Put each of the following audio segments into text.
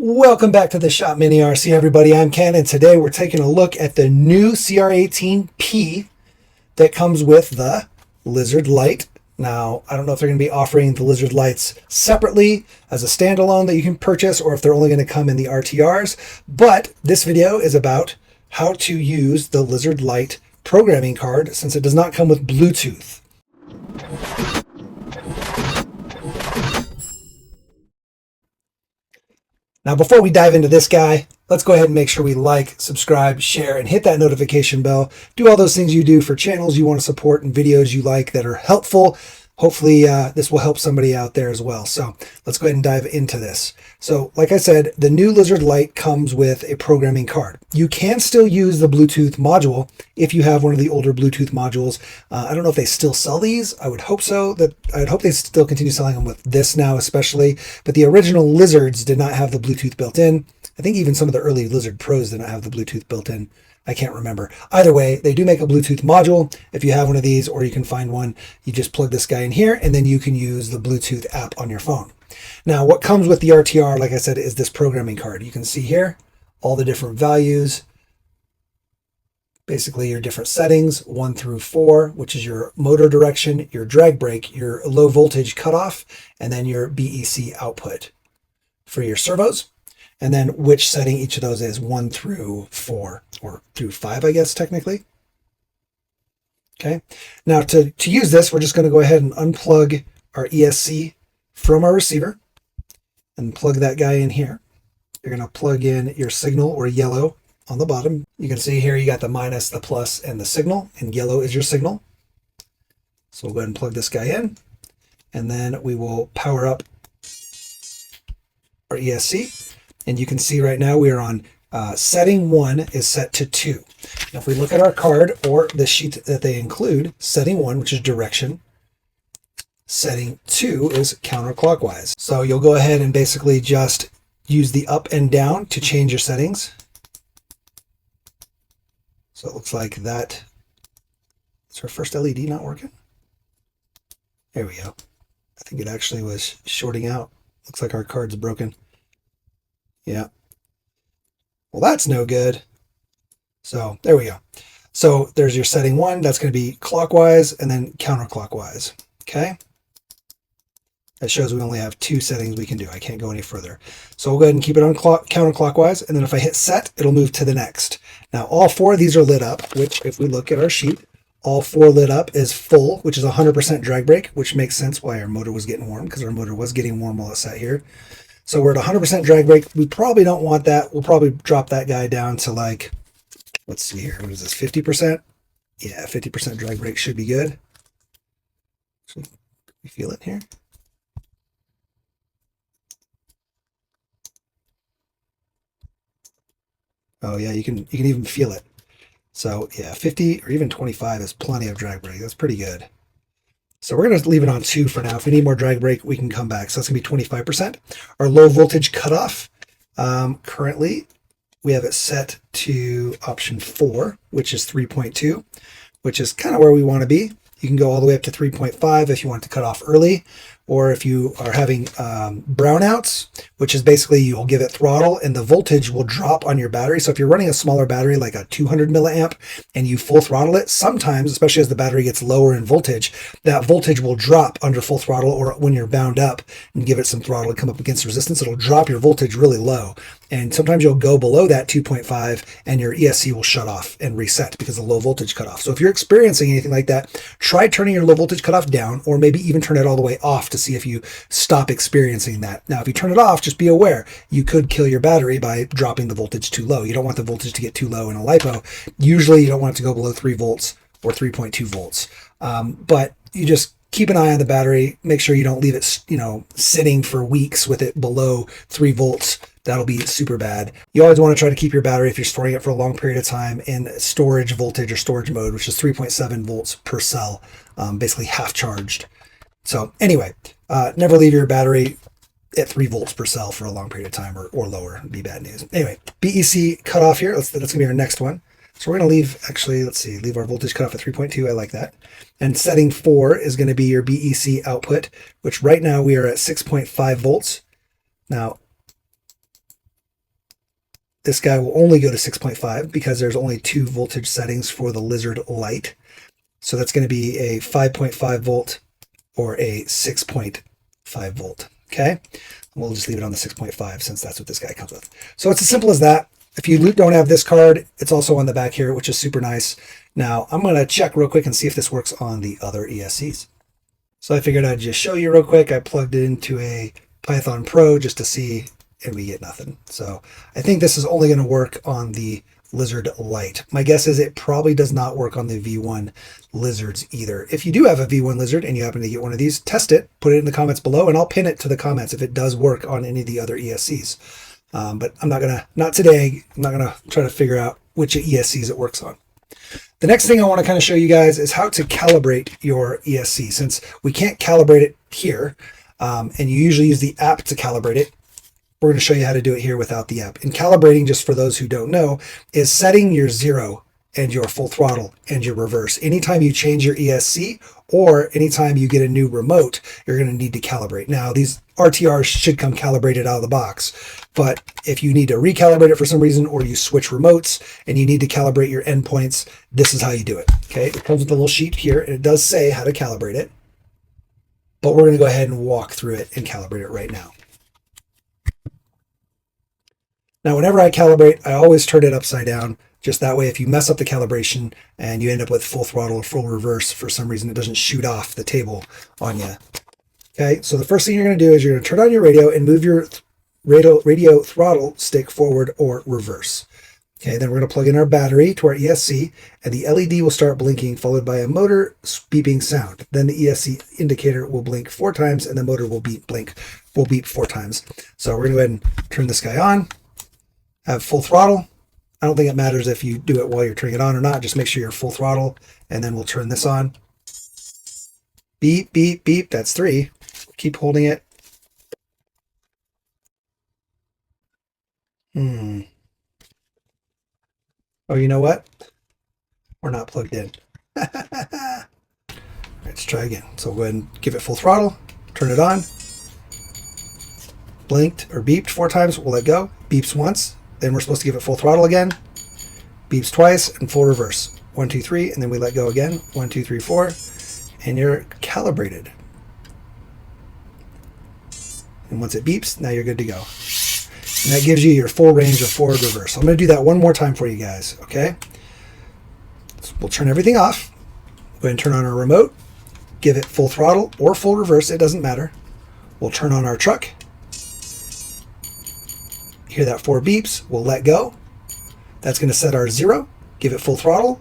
Welcome back to the Shop Mini RC, everybody. I'm Ken, and today we're taking a look at the new CR18P that comes with the Lizard Lite. Now, I don't know if they're going to be offering the Lizard Lites separately as a standalone that you can purchase, or if they're only going to come in the RTRs, but this video is about how to use the Lizard Lite programming card since it does not come with Bluetooth. Now, before we dive into this guy, let's go ahead and make sure we like, subscribe, share, and hit that notification bell. Do all those things you do for channels you want to support and videos you like that are helpful. Hopefully, this will help somebody out there as well. So let's go ahead and dive into this. So like I said, the new Lizard Lite comes with a programming card. You can still use the Bluetooth module if you have one of the older Bluetooth modules. I don't know if they still sell these. I would hope so. I would hope they still continue selling them with this now especially. But the original Lizards did not have the Bluetooth built in. I think even some of the early Lizard Pros did not have the Bluetooth built in. I can't remember. Either way, they do make a Bluetooth module. If you have one of these, or you can find one, you just plug this guy in here, and then you can use the Bluetooth app on your phone. Now, what comes with the RTR, like I said, is this programming card. You can see here all the different values, basically your different settings, 1 through 4, which is your motor direction, your drag brake, your low voltage cutoff, and then your BEC output for your servos. And then which setting each of those is, 1 through 4, or through 5, I guess, technically. Okay. Now, to use this, we're just going to go ahead and unplug our ESC from our receiver and plug that guy in here. You're going to plug in your signal, or yellow, on the bottom. You can see here you got the minus, the plus, and the signal, and yellow is your signal. So we'll go ahead and plug this guy in, and then we will power up our ESC. And you can see right now we are on setting 1 is set to 2. Now, if we look at our card or the sheet that they include, setting 1, which is direction, setting 2 is counterclockwise. So you'll go ahead and basically just use the up and down to change your settings. So it looks like that. Is our first LED not working? There we go. I think it actually was shorting out. Looks like our card's broken. Yeah. Well, that's no good. So there we go. So there's your setting 1. That's going to be clockwise and then counterclockwise. Okay. That shows we only have 2 settings we can do. I can't go any further. So we'll go ahead and keep it on counterclockwise. And then if I hit set, it'll move to the next. Now, all 4 of these are lit up, which if we look at our sheet, all 4 lit up is full, which is 100% drag brake, which makes sense why our motor was getting warm, because our motor was getting warm while it sat here. So we're at 100% drag brake. We probably don't want that. We'll probably drop that guy down to, like, let's see here. What is this, 50%? Yeah, 50% drag brake should be good. So you feel it here? Oh yeah, you can even feel it. So yeah, 50 or even 25 is plenty of drag brake. That's pretty good. So we're going to leave it on 2 for now. If we need more drag brake, we can come back. So that's going to be 25%. Our low voltage cutoff, currently we have it set to option 4, which is 3.2, which is kind of where we want to be. You can go all the way up to 3.5 if you want to cut off early, or if you are having brownouts, which is basically you'll give it throttle and the voltage will drop on your battery. So if you're running a smaller battery, like a 200 milliamp, and you full throttle it, sometimes, especially as the battery gets lower in voltage, that voltage will drop under full throttle, or when you're bound up and give it some throttle and come up against resistance, it'll drop your voltage really low. And sometimes you'll go below that 2.5 and your ESC will shut off and reset because of the low voltage cutoff. So if you're experiencing anything like that, try turning your low voltage cutoff down, or maybe even turn it all the way off to see if you stop experiencing that. Now, if you turn it off, just be aware, you could kill your battery by dropping the voltage too low. You don't want the voltage to get too low in a LiPo. Usually you don't want it to go below 3 volts or 3.2 volts. But you just keep an eye on the battery. Make sure you don't leave it, sitting for weeks with it below 3 volts. That'll be super bad. You always want to try to keep your battery, if you're storing it for a long period of time, in storage voltage or storage mode, which is 3.7 volts per cell, basically half charged. So anyway, never leave your battery at 3 volts per cell for a long period of time, or lower. It'd be bad news. Anyway, BEC cutoff here. That's going to be our next one. So we're going to leave our voltage cutoff at 3.2. I like that. And setting 4 is going to be your BEC output, which right now we are at 6.5 volts. Now, this guy will only go to 6.5 because there's only 2 voltage settings for the Lizard Lite. So that's going to be a 5.5 volt or a 6.5 volt. Okay. We'll just leave it on the 6.5 since that's what this guy comes with. So it's as simple as that. If you don't have this card, it's also on the back here, which is super nice. Now I'm going to check real quick and see if this works on the other ESCs. So I figured I'd just show you real quick. I plugged it into a Python Pro just to see, and we get nothing. So I think this is only going to work on the Lizard Lite. My guess is it probably does not work on the V1 Lizards either. If you do have a V1 Lizard and you happen to get one of these, test it, put it in the comments below, and I'll pin it to the comments if it does work on any of the other ESCs. But I'm not today, I'm not gonna try to figure out which ESCs it works on. The next thing I want to kind of show you guys is how to calibrate your ESC. Since we can't calibrate it here, and you usually use the app to calibrate it, we're going to show you how to do it here without the app. And calibrating, just for those who don't know, is setting your 0 and your full throttle and your reverse. Anytime you change your ESC or anytime you get a new remote, you're going to need to calibrate. Now, these RTRs should come calibrated out of the box, but if you need to recalibrate it for some reason or you switch remotes and you need to calibrate your endpoints, this is how you do it. Okay, it comes with a little sheet here, and it does say how to calibrate it, but we're going to go ahead and walk through it and calibrate it right now. Now, whenever I calibrate, I always turn it upside down. Just that way, if you mess up the calibration and you end up with full throttle or full reverse, for some reason, it doesn't shoot off the table on you. Okay, so the first thing you're going to do is you're going to turn on your radio and move your radio throttle stick forward or reverse. Okay, then we're going to plug in our battery to our ESC, and the LED will start blinking, followed by a motor beeping sound. Then the ESC indicator will blink 4 times, and the motor will beep 4 times. So we're going to go ahead and turn this guy on. Have full throttle. I don't think it matters if you do it while you're turning it on or not. Just make sure you're full throttle, and then we'll turn this on. Beep, beep, beep. That's 3. Keep holding it. Oh, you know what? We're not plugged in. Let's try again. So we'll go ahead and give it full throttle. Turn it on. Blinked or beeped 4 times. We'll let go. Beeps once. Then we're supposed to give it full throttle again. Beeps twice and full reverse. 1, 2, 3, and then we let go again. 1, 2, 3, 4, and you're calibrated. And once it beeps, now you're good to go. And that gives you your full range of forward reverse. I'm going to do that one more time for you guys, okay? So we'll turn everything off. Go ahead and turn on our remote. Give it full throttle or full reverse, it doesn't matter. We'll turn on our truck. Hear that 4 beeps, we'll let go. That's going to set our 0. Give it full throttle.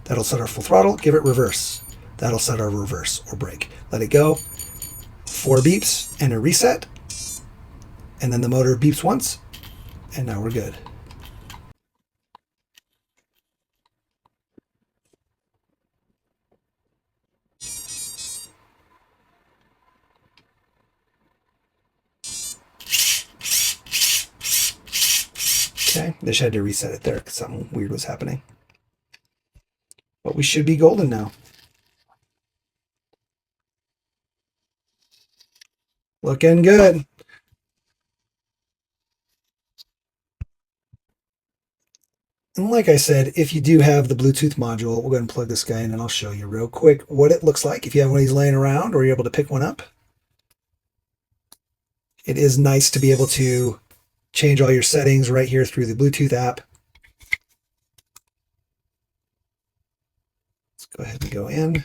That'll set our full throttle. Give it reverse. That'll set our reverse or brake. Let it go. 4 beeps and a reset. And then the motor beeps once. And now we're good. Okay, they just had to reset it there because something weird was happening. But we should be golden now. Looking good. And like I said, if you do have the Bluetooth module, we'll go ahead and plug this guy in and I'll show you real quick what it looks like if you have one of these laying around or you're able to pick one up. It is nice to be able to change all your settings right here through the Bluetooth app. Let's go ahead and go in.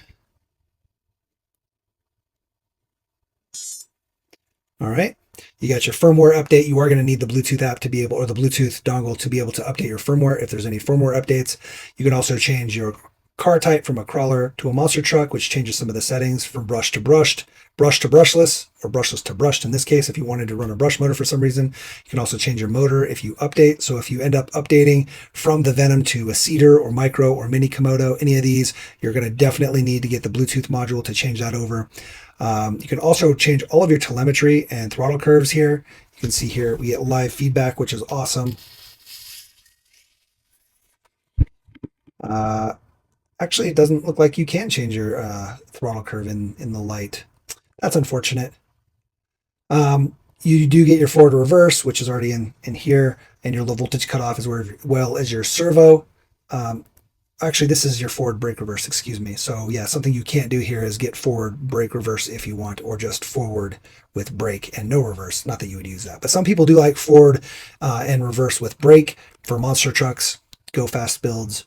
All right. You got your firmware update. You are going to need the Bluetooth app to be able, or the Bluetooth dongle to be able to update your firmware if there's any firmware updates. You can also change your car type from a crawler to a monster truck, which changes some of the settings from brush to brushed, brush to brushless, or brushless to brushed in this case. If you wanted to run a brush motor for some reason, you can also change your motor if you update. So if you end up updating from the Venom to a Cedar or Micro or Mini Komodo, any of these, you're going to definitely need to get the Bluetooth module to change that over. You can also change all of your telemetry and throttle curves here. You can see here we get live feedback, which is awesome. Actually, it doesn't look like you can change your throttle curve in the Lite. That's unfortunate. you do get your forward reverse, which is already in here, and your low voltage cutoff as well as your servo. Actually, this is your forward brake reverse, excuse me. So yeah, something you can't do here is get forward brake reverse if you want, or just forward with brake and no reverse. Not that you would use that, but some people do like forward and reverse with brake for monster trucks, go fast builds.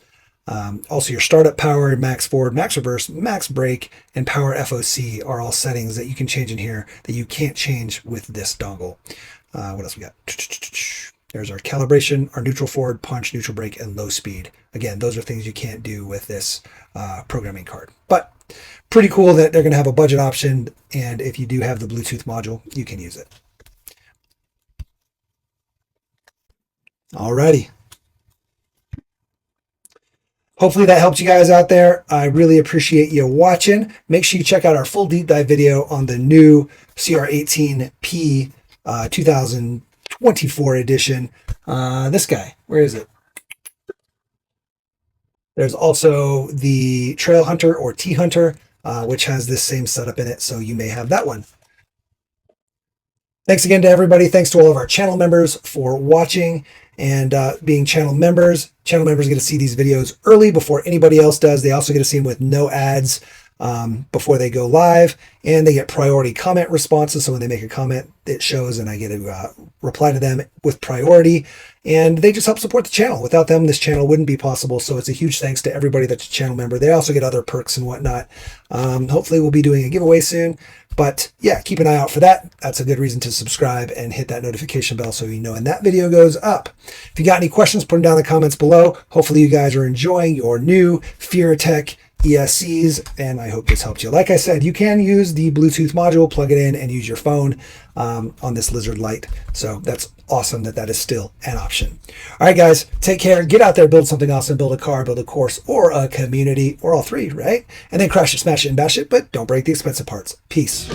Also, your startup power, max forward, max reverse, max brake, and power FOC are all settings that you can change in here that you can't change with this dongle. What else we got? There's our calibration, our neutral forward, punch, neutral brake, and low speed. Again, those are things you can't do with this programming card. But pretty cool that they're going to have a budget option, and if you do have the Bluetooth module, you can use it. Alrighty. Hopefully that helped you guys out there. I really appreciate you watching. Make sure you check out our full deep dive video on the new CR18P 2024 edition. This guy, where is it? There's also the Trail Hunter or T-Hunter, which has this same setup in it, so you may have that one. Thanks again to everybody. Thanks to all of our channel members for watching and being channel members. Channel members get to see these videos early before anybody else does. They also get to see them with no ads before they go live, and they get priority comment responses. So when they make a comment, it shows and I get to reply to them with priority, and they just help support the channel. Without them, this channel wouldn't be possible. So it's a huge thanks to everybody that's a channel member. They also get other perks and whatnot. Hopefully we'll be doing a giveaway soon, but yeah, keep an eye out for that. That's a good reason to subscribe and hit that notification bell so you know when that video goes up. If you got any questions, put them down in the comments below. Hopefully you guys are enjoying your new Furitek ESCs, and I hope this helped you. Like I said, you can use the Bluetooth module, plug it in, and use your phone on this Lizard Lite. So that's awesome that that is still an option. All right, guys, take care. Get out there, build something awesome, build a car, build a course, or a community, or all three, right? And then crash it, smash it, and bash it, but don't break the expensive parts. Peace.